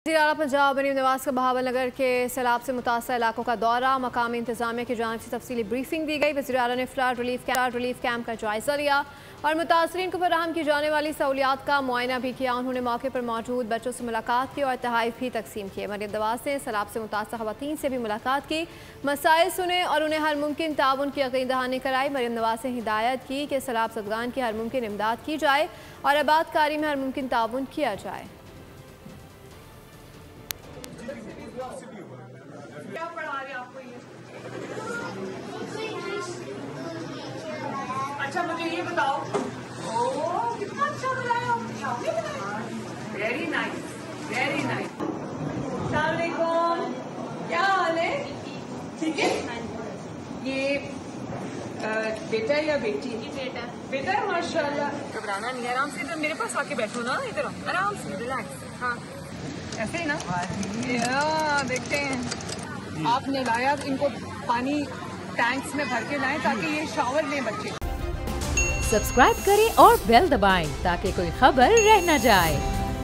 वज़ीर-ए-आला पंजाब मरीम नवाज का बहावल नगर के सैलाब से मुतासर इलाकों का दौरा, मकामी इंतजामिया की जानिब से तफसीली ब्रीफिंग दी गई। वज़ीर-ए-आला ने फ्लड रिलीफ कैंप का जायजा लिया और मुतासरीन को फराहम की जाने वाली सहूलियात का मुआयना भी किया। उन्होंने मौके पर मौजूद बच्चों से मुलाकात की और तहाइफ भी तकसीम किए। मरीम नवाज ने सैलाब से मुतासर खवातीन से भी मुलाकात की, मसाइल सुने और उन्हें हर मुमकिन ताउन की यकीन दहानी कराई। मरीम नवाज ने हिदायत की कि सैलाब ज़दगान की हर मुमकिन इमदाद की जाए और आबादकारी में हर मुमकिन ताउन किया जाए। क्या पढ़ा रहे आपको ये? अच्छा मुझे ये बताओ, ओह कितना अच्छा बनाया आपने, वेरी नाइस वेरी नाइस। अस्सलाम वालेकुम, क्या हाल है? ठीक है। ये बेटा या बेटी? बेटा। बेटा है, माशाल्लाह। घबराना नहीं है, आराम से इधर मेरे पास आके बैठो ना, इधर आराम से रिलैक्स। हाँ ऐसे ही ना, देखते हैं। आपने लाया इनको पानी टैंक्स में भर के लाएं ताकि ये शावर लें बच्चे। सब्सक्राइब करें और बेल दबाएं ताकि कोई खबर रह न जाए।